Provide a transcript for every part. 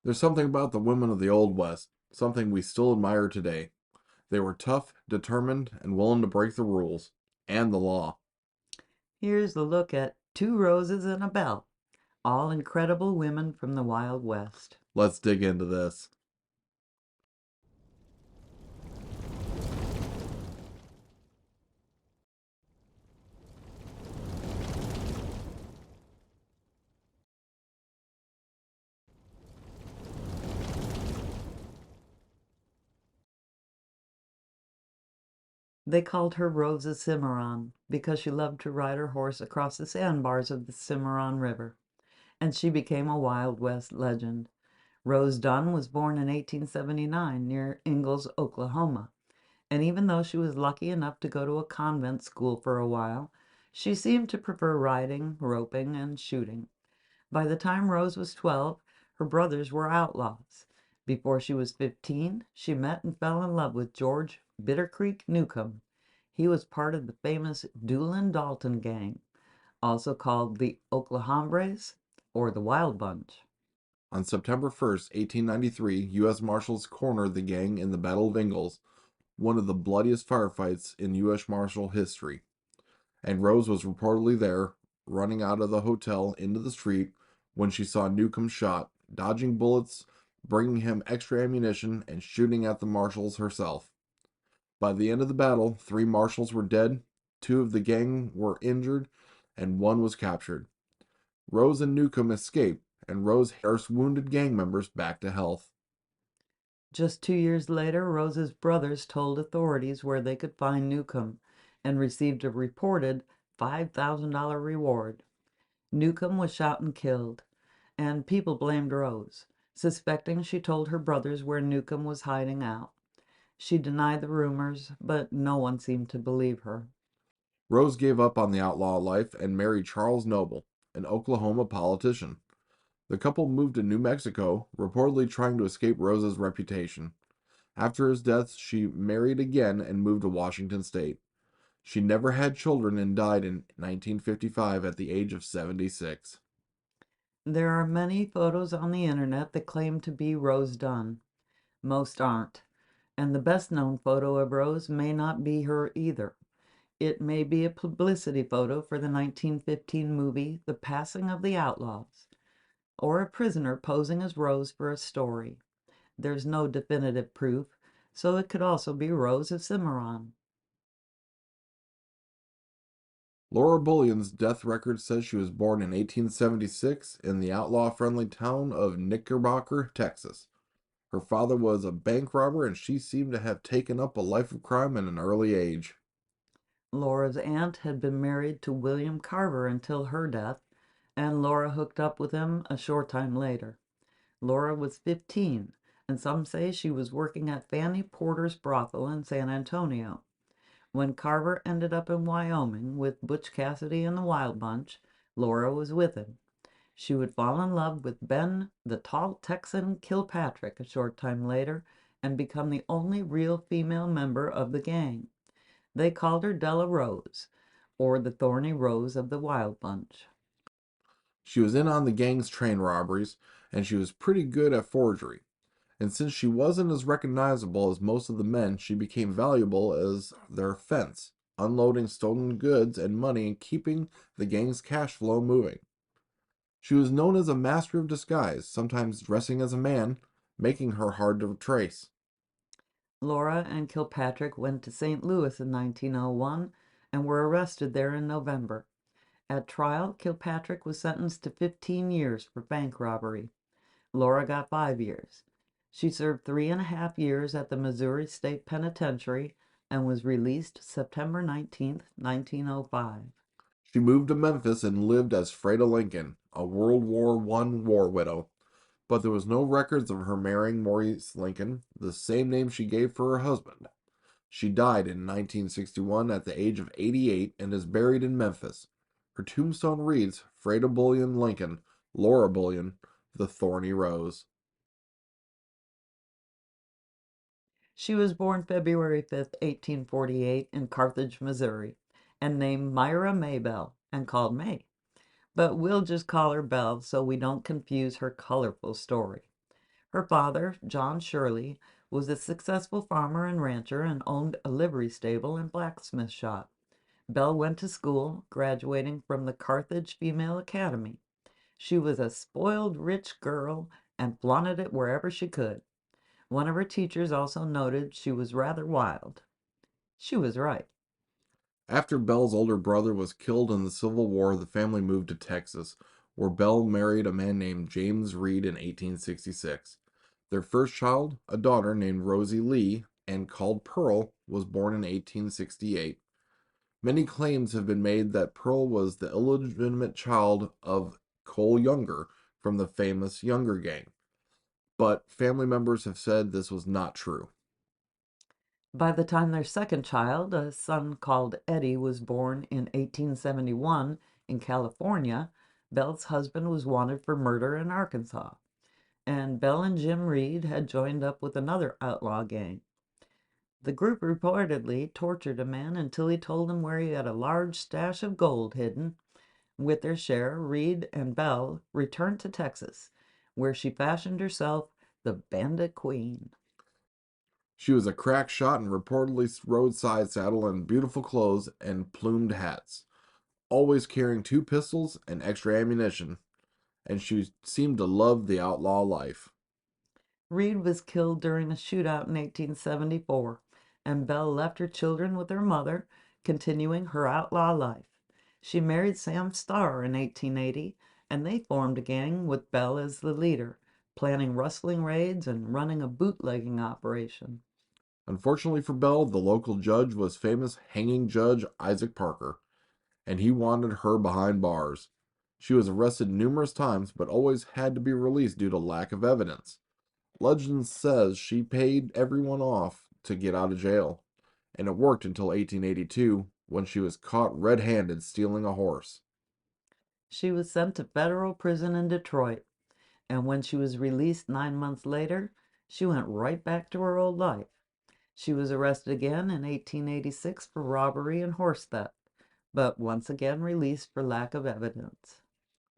There's something about the women of the Old West, something we still admire today. They were tough, determined, and willing to break the rules and the law. Here's a look at Two Roses and a Belle, all incredible women from the Wild West. Let's dig into this. They called her Rosa Cimarron because she loved to ride her horse across the sandbars of the Cimarron River, and she became a Wild West legend. Rose Dunn was born in 1879 near Ingalls, Oklahoma, and even though she was lucky enough to go to a convent school for a while, she seemed to prefer riding, roping, and shooting. By the time Rose was 12, her brothers were outlaws. Before she was 15, she met and fell in love with George Bitter Creek Newcomb. He was part of the famous Doolin Dalton gang, also called the Oklahombrays or the Wild Bunch. On September 1st, 1893, U.S. Marshals cornered the gang in the Battle of Ingalls, one of the bloodiest firefights in U.S. Marshal history. And Rose was reportedly there, running out of the hotel into the street when she saw Newcomb shot, dodging bullets, bringing him extra ammunition, and shooting at the marshals herself. By the end of the battle, three marshals were dead, two of the gang were injured, and one was captured. Rose and Newcomb escaped, and Rose nursed wounded gang members back to health. Just 2 years later, Rose's brothers told authorities where they could find Newcomb and received a reported $5,000 reward. Newcomb was shot and killed, and people blamed Rose, suspecting she told her brothers where Newcomb was hiding out. She denied the rumors, but no one seemed to believe her. Rose gave up on the outlaw life and married Charles Noble, an Oklahoma politician. The couple moved to New Mexico, reportedly trying to escape Rose's reputation. After his death, she married again and moved to Washington State. She never had children and died in 1955 at the age of 76. There are many photos on the internet that claim to be Rose Dunn. Most aren't, and the best known photo of Rose may not be her either. It may be a publicity photo for the 1915 movie The Passing of the Outlaws, or a prisoner posing as Rose for a story. There's no definitive proof, so it could also be Rose of Cimarron. Laura Bullion's death record says she was born in 1876 in the outlaw-friendly town of Knickerbocker, Texas. Her father was a bank robber and she seemed to have taken up a life of crime at an early age. Laura's aunt had been married to William Carver until her death, and Laura hooked up with him a short time later. Laura was 15, and some say she was working at Fanny Porter's brothel in San Antonio. When Carver ended up in Wyoming with Butch Cassidy and the Wild Bunch, Laura was with him. She would fall in love with Ben, the tall Texan Kilpatrick, a short time later, and become the only real female member of the gang. They called her Della Rose, or the Thorny Rose of the Wild Bunch. She was in on the gang's train robberies and she was pretty good at forgery. And since she wasn't as recognizable as most of the men, she became valuable as their fence, unloading stolen goods and money and keeping the gang's cash flow moving. She was known as a master of disguise, sometimes dressing as a man, making her hard to trace. Laura and Kilpatrick went to St. Louis in 1901 and were arrested there in November. At trial, Kilpatrick was sentenced to 15 years for bank robbery. Laura got 5 years. She served 3.5 years at the Missouri State Penitentiary and was released September 19, 1905. She moved to Memphis and lived as Freda Lincoln, a World War I war widow, but there was no records of her marrying Maurice Lincoln, the same name she gave for her husband. She died in 1961 at the age of 88 and is buried in Memphis. Her tombstone reads Freda Bullion Lincoln, Laura Bullion, the Thorny Rose. She was born February 5, 1848, in Carthage, Missouri, and named Myra Maybelle and called May. But we'll just call her Belle so we don't confuse her colorful story. Her father, John Shirley, was a successful farmer and rancher and owned a livery stable and blacksmith shop. Belle went to school, graduating from the Carthage Female Academy. She was a spoiled rich girl and flaunted it wherever she could. One of her teachers also noted she was rather wild. She was right. After Belle's older brother was killed in the Civil War, the family moved to Texas, where Belle married a man named James Reed in 1866. Their first child, a daughter named Rosie Lee and called Pearl, was born in 1868. Many claims have been made that Pearl was the illegitimate child of Cole Younger from the famous Younger gang, but family members have said this was not true. By the time their second child, a son called Eddie, was born in 1871 in California, Belle's husband was wanted for murder in Arkansas, and Belle and Jim Reed had joined up with another outlaw gang. The group reportedly tortured a man until he told them where he had a large stash of gold hidden. With their share, Reed and Belle returned to Texas, where she fashioned herself the Bandit Queen. She was a crack shot and reportedly rode side saddle in beautiful clothes and plumed hats, always carrying two pistols and extra ammunition, and she seemed to love the outlaw life. Reed was killed during a shootout in 1874, and Belle left her children with her mother, continuing her outlaw life. She married Sam Starr in 1880, and they formed a gang with Belle as the leader, planning rustling raids and running a bootlegging operation. Unfortunately for Belle, the local judge was famous hanging judge Isaac Parker, and he wanted her behind bars. She was arrested numerous times, but always had to be released due to lack of evidence. Legend says she paid everyone off to get out of jail, and it worked until 1882 when she was caught red handed stealing a horse. She was sent to federal prison in Detroit, and when she was released 9 months later, she went right back to her old life. She was arrested again in 1886 for robbery and horse theft, but once again released for lack of evidence.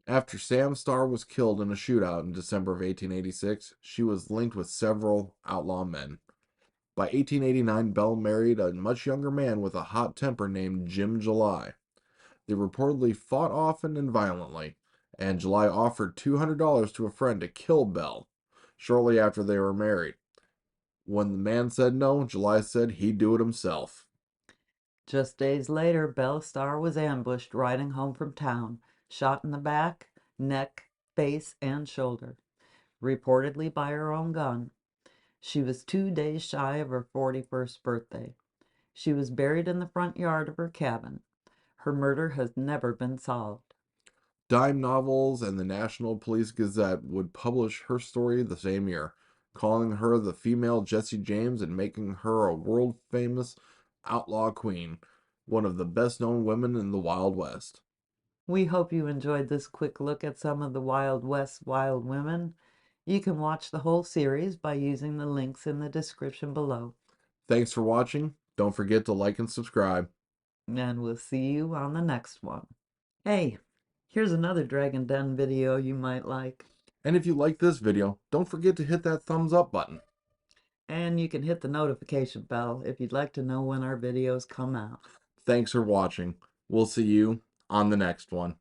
After Sam Starr was killed in a shootout in December of 1886, she was linked with several outlaw men. By 1889, Belle married a much younger man with a hot temper named Jim July. They reportedly fought often and violently, and July offered $200 to a friend to kill Belle shortly after they were married. When the man said no, July said he'd do it himself. Just days later, Belle Starr was ambushed riding home from town, shot in the back, neck, face, and shoulder, reportedly by her own gun. She was 2 days shy of her 41st birthday. She was buried in the front yard of her cabin. Her murder has never been solved. Dime Novels and the National Police Gazette would publish her story the same year, calling her the female Jesse James and making her a world famous outlaw queen, one of the best known women in the Wild West. We hope you enjoyed this quick look at some of the Wild West wild women. You can watch the whole series by using the links in the description below. Thanks for watching. Don't forget to like and subscribe. And we'll see you on the next one. Hey, here's another Dragon Den video you might like. And if you like this video, don't forget to hit that thumbs up button. And you can hit the notification bell if you'd like to know when our videos come out. Thanks for watching. We'll see you on the next one.